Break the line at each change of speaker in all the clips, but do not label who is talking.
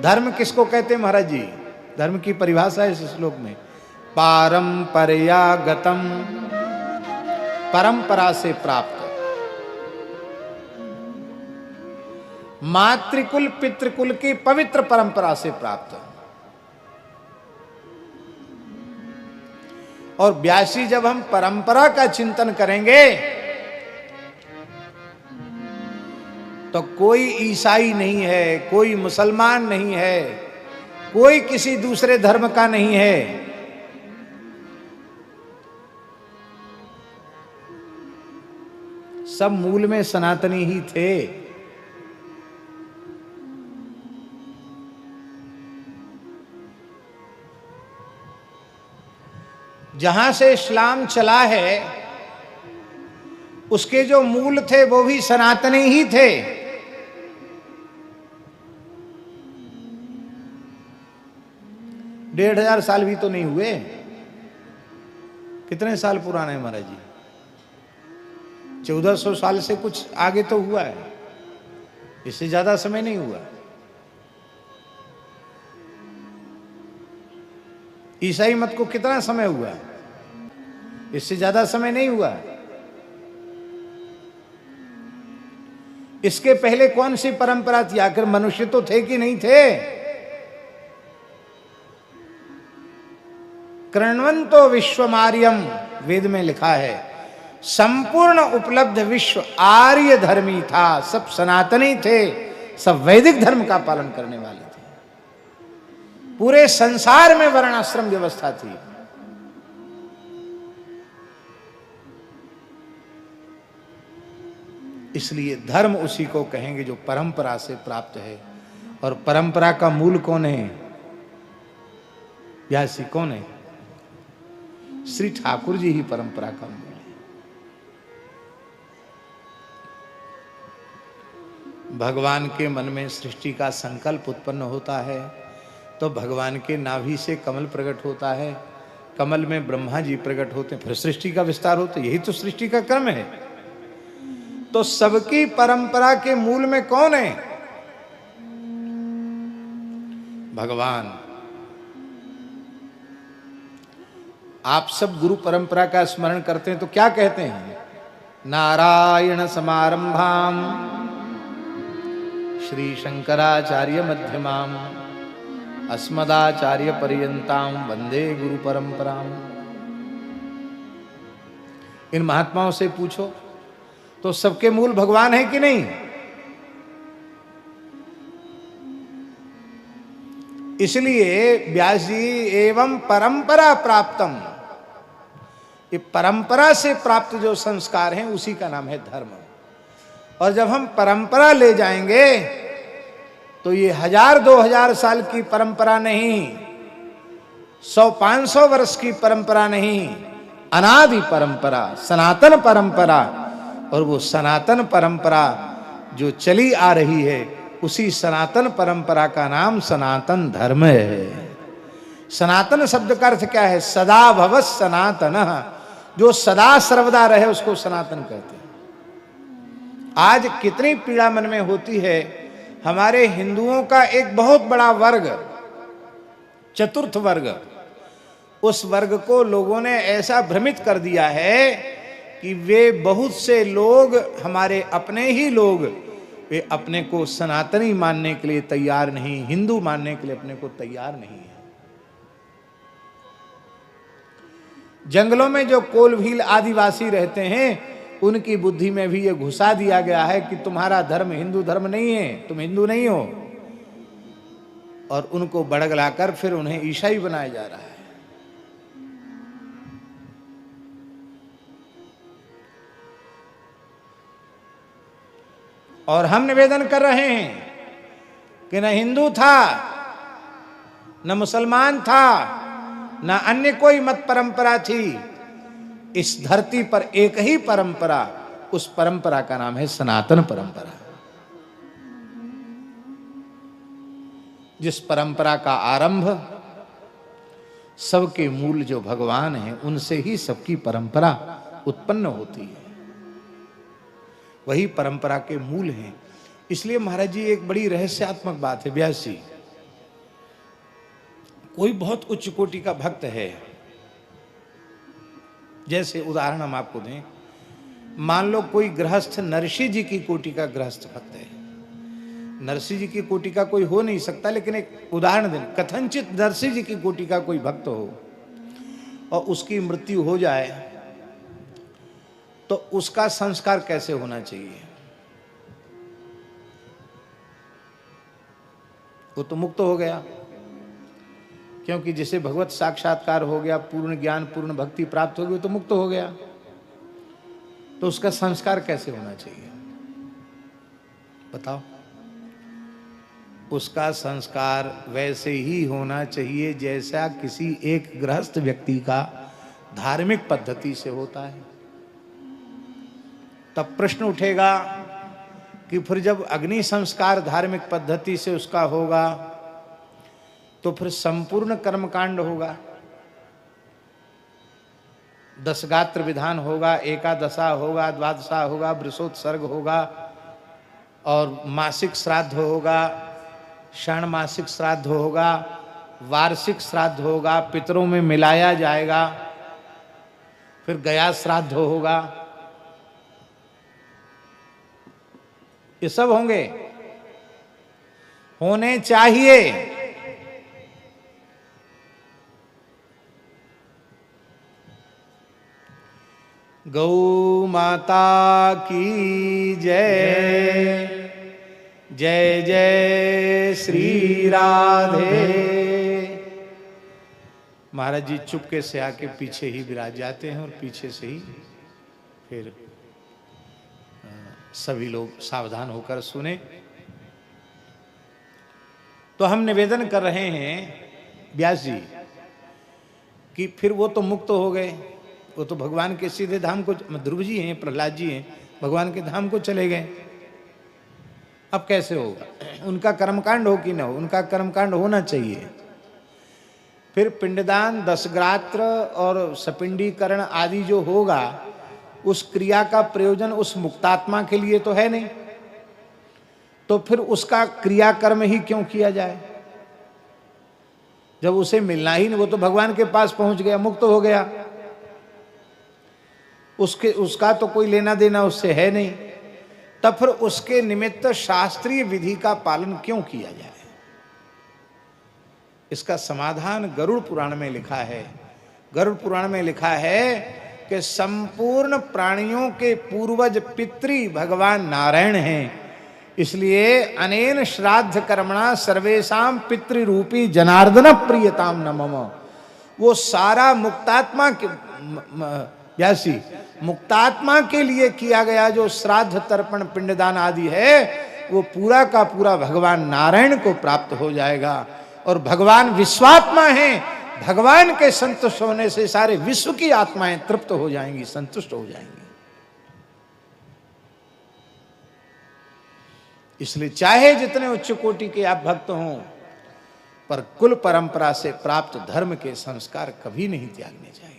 धर्म किसको कहते हैं महाराज जी? धर्म की परिभाषा है इस श्लोक में, पारंपर्यागतम, परंपरा से प्राप्त। मातृकुल पितृकुल की पवित्र परंपरा से प्राप्त। और व्यासी जब हम परंपरा का चिंतन करेंगे तो कोई ईसाई नहीं है, कोई मुसलमान नहीं है, कोई किसी दूसरे धर्म का नहीं है। सब मूल में सनातनी ही थे। जहां से इस्लाम चला है उसके जो मूल थे वो भी सनातनी ही थे। डेढ़ हजार साल भी तो नहीं हुए। कितने साल पुराना है महाराज जी? 1400 साल से कुछ आगे तो हुआ है, इससे ज्यादा समय नहीं हुआ। ईसाई मत को कितना समय हुआ? इससे ज्यादा समय नहीं हुआ। इसके पहले कौन सी परंपरा थी? आखिर मनुष्य तो थे कि नहीं थे? कृण्वन्तो विश्वमार्यम, वेद में लिखा है संपूर्ण उपलब्ध विश्व आर्य धर्मी था। सब सनातनी थे, सब वैदिक धर्म का पालन करने वाले थे। पूरे संसार में वर्णाश्रम व्यवस्था थी। इसलिए धर्म उसी को कहेंगे जो परंपरा से प्राप्त है। और परंपरा का मूल कौन है? व्यासी कौन है? श्री ठाकुर जी ही परंपरा का मूल है। भगवान के मन में सृष्टि का संकल्प उत्पन्न होता है तो भगवान के नाभि से कमल प्रकट होता है, कमल में ब्रह्मा जी प्रकट होते हैं, फिर सृष्टि का विस्तार होता है। यही तो सृष्टि का क्रम है। तो सबकी परंपरा के मूल में कौन है? भगवान। आप सब गुरु परंपरा का स्मरण करते हैं तो क्या कहते हैं? नारायण समारंभाम श्री शंकराचार्य मध्यमाम अस्मदाचार्य पर्यंताम वंदे गुरु परंपराम। इन महात्माओं से पूछो तो सबके मूल भगवान है कि नहीं? इसलिए व्यास जी एवं परंपरा प्राप्तम, ये परंपरा से प्राप्त जो संस्कार हैं उसी का नाम है धर्म। और जब हम परंपरा ले जाएंगे तो ये 1000-2000 साल की परंपरा नहीं, 100-500 वर्ष की परंपरा नहीं, अनादि परंपरा, सनातन परंपरा। और वो सनातन परंपरा जो चली आ रही है उसी सनातन परंपरा का नाम सनातन धर्म है। सनातन शब्द का अर्थ क्या है? सदा भवत् सनातन, जो सदा सर्वदा रहे उसको सनातन कहते हैं। आज कितनी पीड़ा मन में होती है, हमारे हिंदुओं का एक बहुत बड़ा वर्ग, चतुर्थ वर्ग, उस वर्ग को लोगों ने ऐसा भ्रमित कर दिया है कि वे बहुत से लोग, हमारे अपने ही लोग, वे अपने को सनातनी मानने के लिए तैयार नहीं, हिंदू मानने के लिए अपने को तैयार नहीं है। जंगलों में जो कोलभील आदिवासी रहते हैं उनकी बुद्धि में भी ये घुसा दिया गया है कि तुम्हारा धर्म हिंदू धर्म नहीं है, तुम हिंदू नहीं हो। और उनको बड़गलाकर फिर उन्हें ईसाई बनाया जा रहा है। और हम निवेदन कर रहे हैं कि न हिंदू था, न मुसलमान था, न अन्य कोई मत परंपरा थी। इस धरती पर एक ही परंपरा, उस परंपरा का नाम है सनातन परंपरा। जिस परंपरा का आरंभ सबके मूल जो भगवान हैं उनसे ही सबकी परंपरा उत्पन्न होती है। वही परंपरा के मूल हैं। इसलिए महाराज जी एक बड़ी रहस्यात्मक बात है व्यास जी, कोई बहुत उच्च कोटि का भक्त है, जैसे उदाहरण हम आपको दें, मान लो कोई गृहस्थ नरसिंह जी की कोटि का गृहस्थ भक्त है। नरसिंह जी की कोटि का कोई हो नहीं सकता, लेकिन एक उदाहरण दें, कथनचित नरसिंह जी की कोटि का कोई भक्त हो और उसकी मृत्यु हो जाए, तो उसका संस्कार कैसे होना चाहिए? वो तो मुक्त हो गया, क्योंकि जिसे भगवत साक्षात्कार हो गया, पूर्ण ज्ञान पूर्ण भक्ति प्राप्त हो गई, तो मुक्त हो गया। तो उसका संस्कार कैसे होना चाहिए बताओ? उसका संस्कार वैसे ही होना चाहिए जैसा किसी एक गृहस्थ व्यक्ति का धार्मिक पद्धति से होता है। तब प्रश्न उठेगा कि फिर जब अग्नि संस्कार धार्मिक पद्धति से उसका होगा, तो फिर संपूर्ण कर्मकांड होगा, 10 गात्र विधान होगा, एकादशा होगा, द्वादशा होगा, वृषोत्सर्ग होगा, और मासिक श्राद्ध होगा, षाण्मासिक श्राद्ध होगा, वार्षिक श्राद्ध होगा, पितरों में मिलाया जाएगा, फिर गया श्राद्ध होगा, ये सब होंगे, होने चाहिए। गौ माता की जय, जय जय श्री राधे। महाराज जी चुपके से आके पीछे ही विराज जाते हैं, और पीछे से ही फिर सभी लोग सावधान होकर सुने। तो हम निवेदन कर रहे हैं व्यास जी कि फिर वो तो मुक्त हो गए, वो तो भगवान के सीधे धाम को, ध्रुव जी हैं, प्रहलाद जी हैं, भगवान के धाम को चले गए। अब कैसे होगा? उनका कर्मकांड हो कि ना हो, उनका कर्मकांड होना चाहिए। फिर पिंडदान, 10 गात्र और सपिंडीकरण आदि जो होगा, उस क्रिया का प्रयोजन उस मुक्तात्मा के लिए तो है नहीं, तो फिर उसका क्रियाकर्म ही क्यों किया जाए? जब उसे मिलना ही नहीं, वो तो भगवान के पास पहुंच गया, मुक्त हो गया, उसका तो कोई लेना देना उससे है नहीं, तब फिर उसके निमित्त शास्त्रीय विधि का पालन क्यों किया जाए? इसका समाधान गरुड़ पुराण में लिखा है। गरुड़ पुराण में लिखा है कि संपूर्ण प्राणियों के पूर्वज पितृ भगवान नारायण हैं, इसलिए अनेन श्राद्ध कर्मणा सर्वेशाम पितृरूपी जनार्दन प्रियताम नमः। वो सारा मुक्तात्मा के व्यासी मुक्तात्मा के लिए किया गया जो श्राद्ध तर्पण पिंडदान आदि है, वो पूरा का पूरा भगवान नारायण को प्राप्त हो जाएगा। और भगवान विश्वात्मा हैं, भगवान के संतुष्ट होने से सारे विश्व की आत्माएं तृप्त हो जाएंगी, संतुष्ट हो जाएंगी। इसलिए चाहे जितने उच्च कोटि के आप भक्त हों, पर कुल परंपरा से प्राप्त धर्म के संस्कार कभी नहीं त्यागने चाहिए।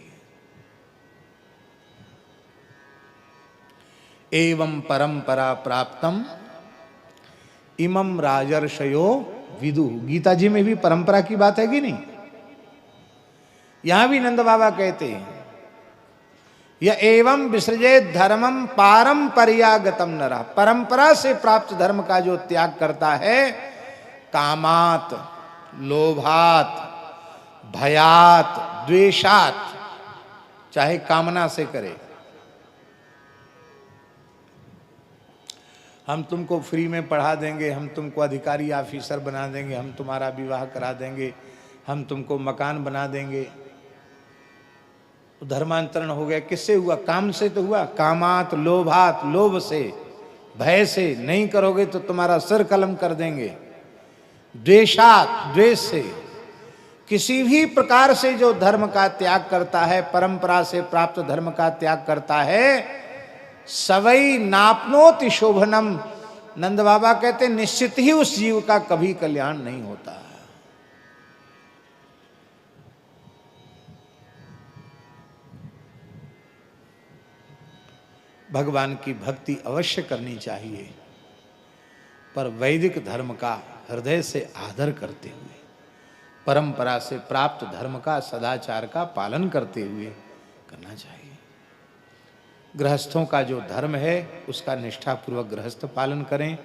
एवं परंपरा प्राप्तम इमं राजर्षयो विदु। गीता जी में भी परंपरा की बात है कि नहीं? यहां भी नंद बाबा कहते हैं, यह एवं विसृजे धर्मम पारंपरियागतम नरः। परंपरा से प्राप्त धर्म का जो त्याग करता है, कामात, लोभात, भयात, द्वेषात, चाहे कामना से करे, हम तुमको फ्री में पढ़ा देंगे, हम तुमको अधिकारी ऑफिसर बना देंगे, हम तुम्हारा विवाह करा देंगे, हम तुमको मकान बना देंगे, तो धर्मांतरण हो गया। किससे हुआ? काम से तो हुआ। कामात, लोभात, लोभ से, भय से, नहीं करोगे तो तुम्हारा सिर कलम कर देंगे। द्वेषात, द्वेष से, किसी भी प्रकार से जो धर्म का त्याग करता है, परंपरा से प्राप्त धर्म का त्याग करता है, सवई नापनोति शोभनम। नंद बाबा कहते निश्चित ही उस जीव का कभी कल्याण नहीं होता। भगवान की भक्ति अवश्य करनी चाहिए, पर वैदिक धर्म का हृदय से आदर करते हुए, परंपरा से प्राप्त धर्म का, सदाचार का पालन करते हुए करना चाहिए। गृहस्थों का जो धर्म है उसका निष्ठापूर्वक गृहस्थ पालन करें,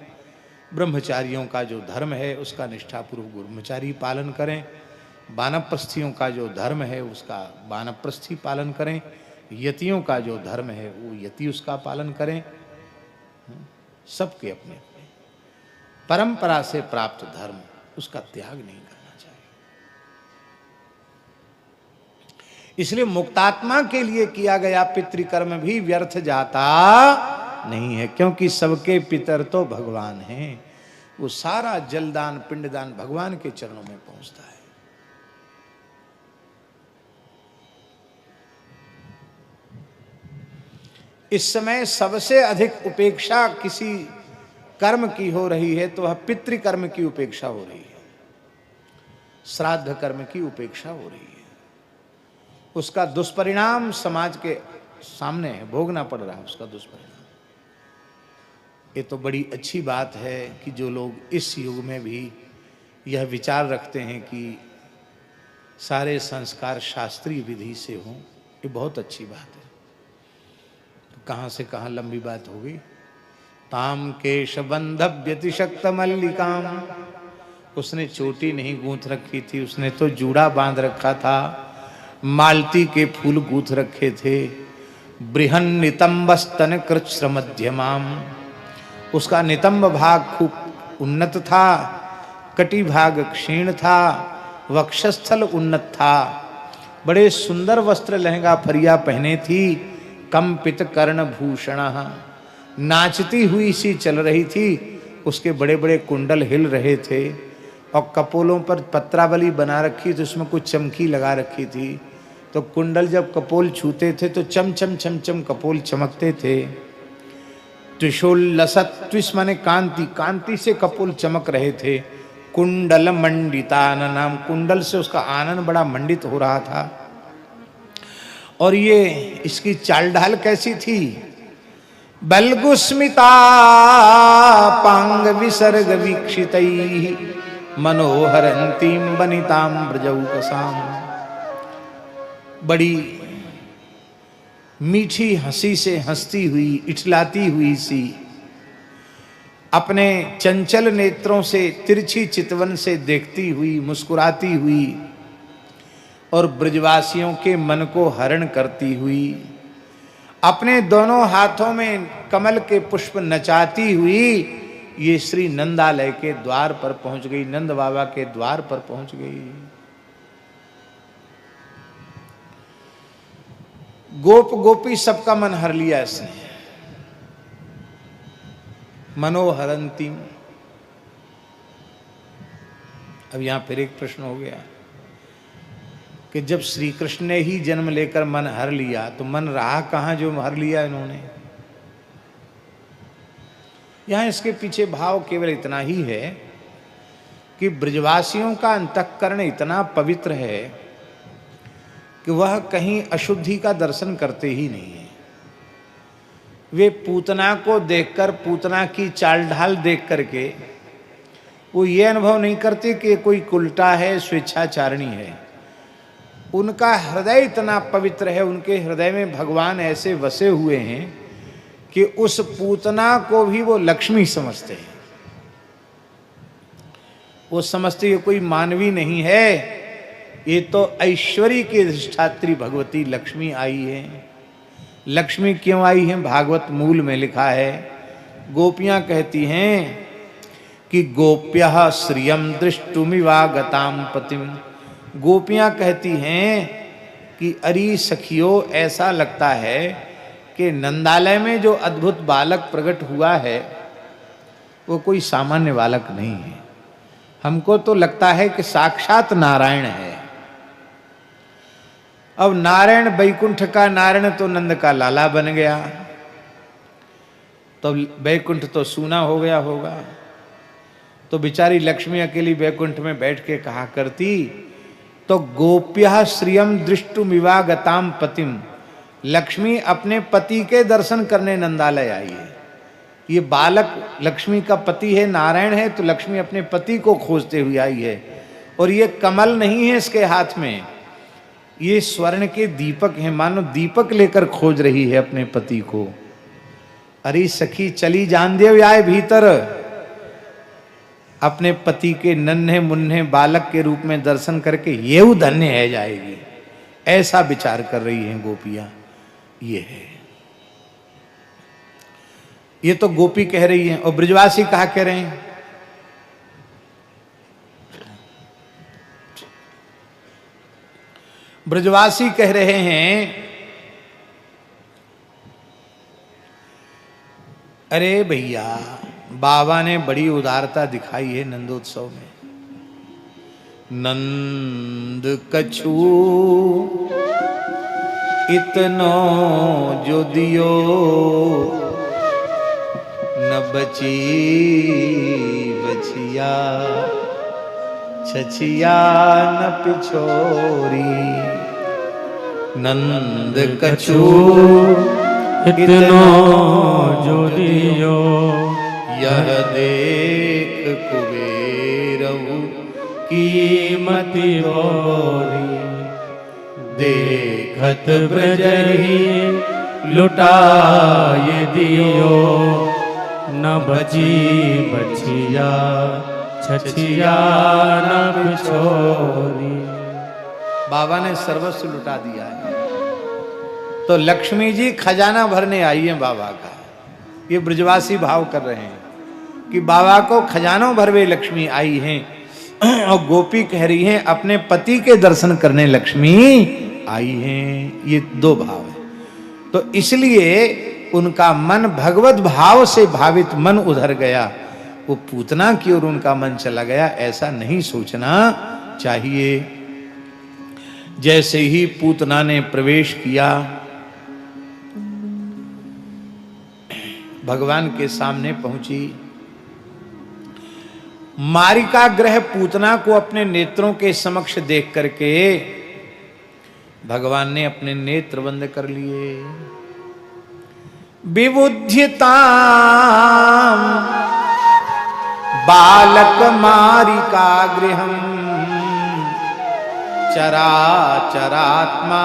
ब्रह्मचारियों का जो धर्म है उसका निष्ठापूर्वक ब्रह्मचारी पालन करें, वानप्रस्थियों का जो धर्म है उसका वानप्रस्थी पालन करें, यतियों का जो धर्म है वो यति उसका पालन करें। सबके अपने अपने परंपरा से प्राप्त धर्म उसका त्याग नहीं करना चाहिए। इसलिए मुक्तात्मा के लिए किया गया पितृकर्म भी व्यर्थ जाता नहीं है, क्योंकि सबके पितर तो भगवान हैं। वो सारा जलदान पिंडदान भगवान के चरणों में पहुंचता है। इस समय सबसे अधिक उपेक्षा किसी कर्म की हो रही है तो वह पितृकर्म की उपेक्षा हो रही है, श्राद्ध कर्म की उपेक्षा हो रही है। उसका दुष्परिणाम समाज के सामने है, भोगना पड़ रहा है उसका दुष्परिणाम। ये तो बड़ी अच्छी बात है कि जो लोग इस युग में भी यह विचार रखते हैं कि सारे संस्कार शास्त्रीय विधि से हों, ये बहुत अच्छी बात है। तो कहाँ से कहाँ लंबी बात हो गई। ताम केशबंधव्यतिशक्त मल्लिकाम, उसने चोटी नहीं गूंथ रखी थी, उसने तो जूड़ा बांध रखा था, मालती के फूल गूंथ रखे थे। बृहन नितंब स्तन कृच्छ मध्यमाम, उसका नितंब भाग खूब उन्नत था, कटी भाग क्षीण था, वक्षस्थल उन्नत था। बड़े सुंदर वस्त्र लहंगा फरिया पहने थी। कंपित कर्ण भूषण, नाचती हुई सी चल रही थी, उसके बड़े बड़े कुंडल हिल रहे थे और कपोलों पर पत्रावली बना रखी थी, उसमें कुछ चमकी लगा रखी थी। तो कुंडल जब कपोल छूते थे तो चम चम चम चम कपोल चमकते थे। त्रिशोल्लसत्, त्विष माने कांति, कांति से कपोल चमक रहे थे। कुंडल मंडिताननम, कुंडल से उसका आनन बड़ा मंडित हो रहा था। और ये इसकी चाल ढाल कैसी थी। बल्गुस्मिता पांग विसर्ग वीक्षितैः मनोहरंतीम बनिताम ब्रजौकसाम, बड़ी मीठी हंसी से हंसती हुई, इठलाती हुई सी, अपने चंचल नेत्रों से तिरछी चितवन से देखती हुई, मुस्कुराती हुई और ब्रजवासियों के मन को हरण करती हुई, अपने दोनों हाथों में कमल के पुष्प नचाती हुई ये श्री नंदालय के द्वार पर पहुंच गई, नंद बाबा के द्वार पर पहुंच गई। गोप गोपी सबका मन हर लिया इसने। मनोहरंतिम। अब यहां फिर एक प्रश्न हो गया कि जब श्री कृष्ण ने ही जन्म लेकर मन हर लिया तो मन रहा कहां जो हर लिया इन्होंने। यहां इसके पीछे भाव केवल इतना ही है कि ब्रजवासियों का अंतःकरण इतना पवित्र है कि वह कहीं अशुद्धि का दर्शन करते ही नहीं है। वे पूतना को देखकर, पूतना की चाल ढाल देख करके वो ये अनुभव नहीं करते कि कोई उल्टा है, स्वेच्छाचारिणी है। उनका हृदय इतना पवित्र है, उनके हृदय में भगवान ऐसे बसे हुए हैं कि उस पूतना को भी वो लक्ष्मी समझते हैं। वो समझते हैं कोई मानवी नहीं है, ये तो ऐश्वर्य की अधिष्ठात्री भगवती लक्ष्मी आई है। लक्ष्मी क्यों आई है, भागवत मूल में लिखा है। गोपियां कहती हैं कि गोप्यः श्रियं दृष्टुमिवागतां पतिम। गोपियां कहती हैं कि अरी सखियों, ऐसा लगता है कि नंदालय में जो अद्भुत बालक प्रकट हुआ है वो कोई सामान्य बालक नहीं है। हमको तो लगता है कि साक्षात नारायण है। अब नारायण, वैकुंठ का नारायण तो नंद का लाला बन गया, तो वैकुंठ तो सूना हो गया होगा। तो बेचारी लक्ष्मी अकेली वैकुंठ में बैठ के कहा करती, तो गोप्यः श्रियं दृष्टुमिवागतां पतिम। लक्ष्मी अपने पति के दर्शन करने नंदालय आई है। ये बालक लक्ष्मी का पति है, नारायण है, तो लक्ष्मी अपने पति को खोजते हुए आई है। और ये कमल नहीं है इसके हाथ में, ये स्वर्ण के दीपक हैं, मानो दीपक लेकर खोज रही है अपने पति को। अरे सखी चली जान देव आए भीतर, अपने पति के नन्हे मुन्ने बालक के रूप में दर्शन करके ये धन्य है जाएगी, ऐसा विचार कर रही हैं गोपियां। ये है, ये तो गोपी कह रही है। और ब्रजवासी कहा कह रहे हैं, ब्रजवासी कह रहे हैं, अरे भैया बाबा ने बड़ी उदारता दिखाई है नंदोत्सव में। नंद कछु इतनो जो दियो, न बची बचिया छछिया न पिछोरी। नंद कछु
इतनो जो दियो,
यह देख कुबेरऊ
कीमती बोरी। देखत ब्रजही लुटाए दियो, न बची बचिया छछिया न पिछोरी।
बाबा ने सर्वस्व लुटा दिया है। तो लक्ष्मी जी खजाना भरने आई है बाबा का, ये ब्रजवासी भाव कर रहे हैं कि बाबा को खजानों भरवे लक्ष्मी आई हैं। और गोपी कह रही हैं अपने पति के दर्शन करने लक्ष्मी आई हैं। ये दो भाव है। तो इसलिए उनका मन भगवत भाव से भावित मन उधर गया, वो पूतना की ओर उनका मन चला गया। ऐसा नहीं सोचना चाहिए। जैसे ही पूतना ने प्रवेश किया भगवान के सामने पहुंची, मारिका ग्रह पूतना को अपने नेत्रों के समक्ष देख करके भगवान ने अपने नेत्र बंद कर लिए। विबुध्यतां बालक मारिका गृहम, चराचरात्मा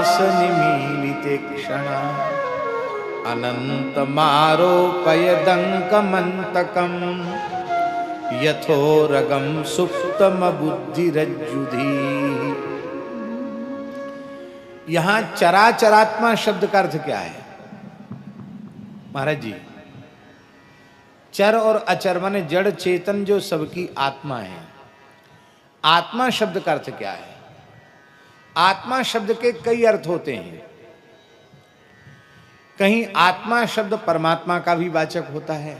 सनिमीलिते क्षणा। अनंत मारोपयदंकमंतकम, यथोरगम सुप्तम बुद्धिरज्जुधी। यहां चराचरात्मा शब्द का अर्थ क्या है महाराज जी? चर और अचर माने जड़ चेतन जो सबकी आत्मा है। आत्मा शब्द का अर्थ क्या है? आत्मा शब्द के कई अर्थ होते हैं। कहीं आत्मा शब्द परमात्मा का भी वाचक होता है,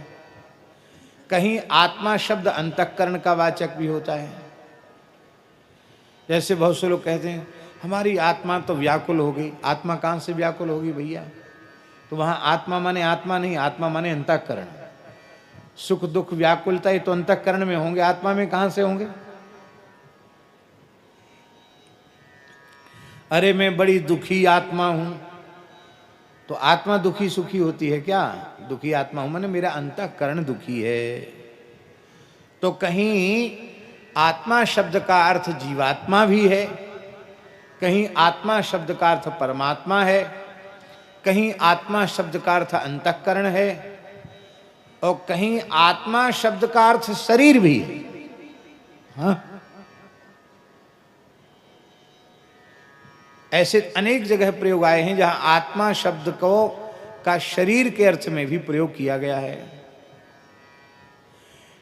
कहीं आत्मा शब्द अंतःकरण का वाचक भी होता है। जैसे बहुत से लोग कहते हैं हमारी आत्मा तो व्याकुल हो गई। आत्मा कहां से व्याकुल होगी भैया? तो वहां आत्मा माने आत्मा नहीं, आत्मा माने अंतःकरण। सुख दुख व्याकुलता ये तो अंतःकरण में होंगे, आत्मा में कहां से होंगे? अरे मैं बड़ी दुखी आत्मा हूं, तो आत्मा दुखी सुखी होती है क्या? दुखी आत्मा हूं माने मेरा अंतःकरण दुखी है। तो कहीं आत्मा शब्द का अर्थ जीवात्मा भी है, कहीं आत्मा शब्द का अर्थ परमात्मा है, कहीं आत्मा शब्द का अर्थ अंतःकरण है, और कहीं आत्मा शब्द का अर्थ शरीर भी है। हाँ? ऐसे अनेक जगह प्रयोग आए हैं जहां आत्मा शब्द को का शरीर के अर्थ में भी प्रयोग किया गया है।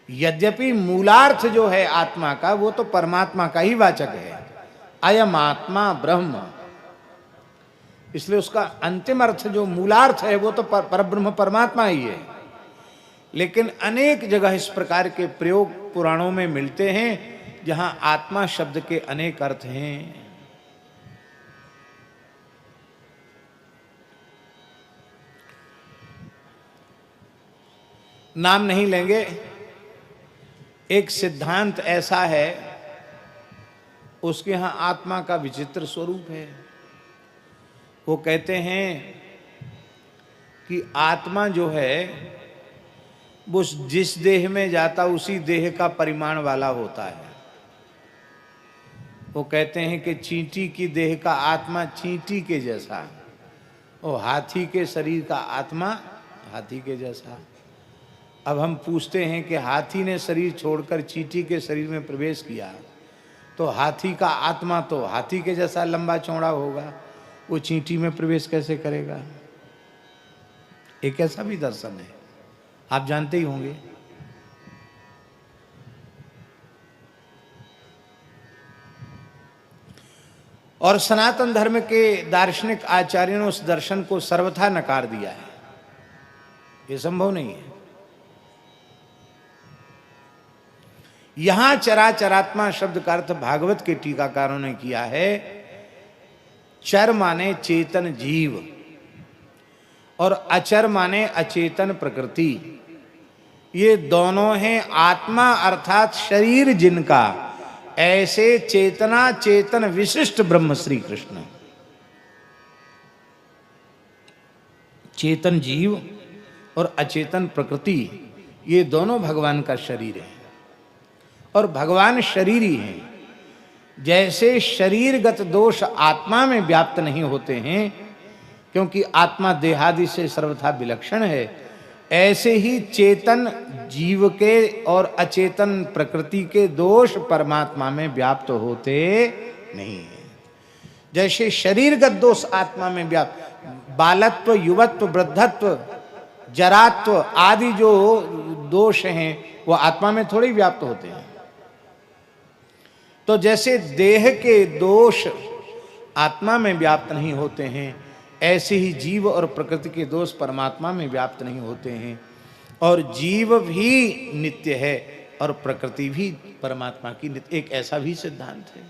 यद्यपि मूलार्थ जो है आत्मा का वो तो परमात्मा का ही वाचक है, अयम आत्मा ब्रह्म। इसलिए उसका अंतिम अर्थ जो मूलार्थ है वो तो परब्रह्म परमात्मा ही है। लेकिन अनेक जगह इस प्रकार के प्रयोग पुराणों में मिलते हैं जहां आत्मा शब्द के अनेक अर्थ हैं। नाम नहीं लेंगे। एक सिद्धांत ऐसा है, उसके यहां आत्मा का विचित्र स्वरूप है। वो कहते हैं कि आत्मा जो है वो जिस देह में जाता उसी देह का परिमाण वाला होता है। वो कहते हैं कि चींटी की देह का आत्मा चींटी के जैसा, और हाथी के शरीर का आत्मा हाथी के जैसा। अब हम पूछते हैं कि हाथी ने शरीर छोड़कर चींटी के शरीर में प्रवेश किया, तो हाथी का आत्मा तो हाथी के जैसा लंबा चौड़ा होगा, वो चींटी में प्रवेश कैसे करेगा? एक ऐसा भी दर्शन है, आप जानते ही होंगे। और सनातन धर्म के दार्शनिक आचार्यों ने उस दर्शन को सर्वथा नकार दिया है, ये संभव नहीं है। यहां चराचरात्मा शब्द का अर्थ भागवत के टीकाकारों ने किया है, चर माने चेतन जीव और अचर माने अचेतन प्रकृति। ये दोनों हैं आत्मा अर्थात शरीर जिनका, ऐसे चेतना चेतन विशिष्ट ब्रह्म श्री कृष्ण। चेतन जीव और अचेतन प्रकृति, ये दोनों भगवान का शरीर है, और भगवान शरीरी हैं। जैसे शरीरगत दोष आत्मा में व्याप्त नहीं होते हैं, क्योंकि आत्मा देहादि से सर्वथा विलक्षण है, ऐसे ही चेतन जीव के और अचेतन प्रकृति के दोष परमात्मा में व्याप्त होते नहीं है। जैसे शरीरगत दोष आत्मा में व्याप्त, बालत्व युवत्व वृद्धत्व जरात्व आदि जो दोष हैं वो आत्मा में थोड़ी व्याप्त होते हैं। तो जैसे देह के दोष आत्मा में व्याप्त नहीं होते हैं, ऐसे ही जीव और प्रकृति के दोष परमात्मा में व्याप्त नहीं होते हैं। और जीव भी नित्य है और प्रकृति भी परमात्मा की नित्य, एक ऐसा भी सिद्धांत है।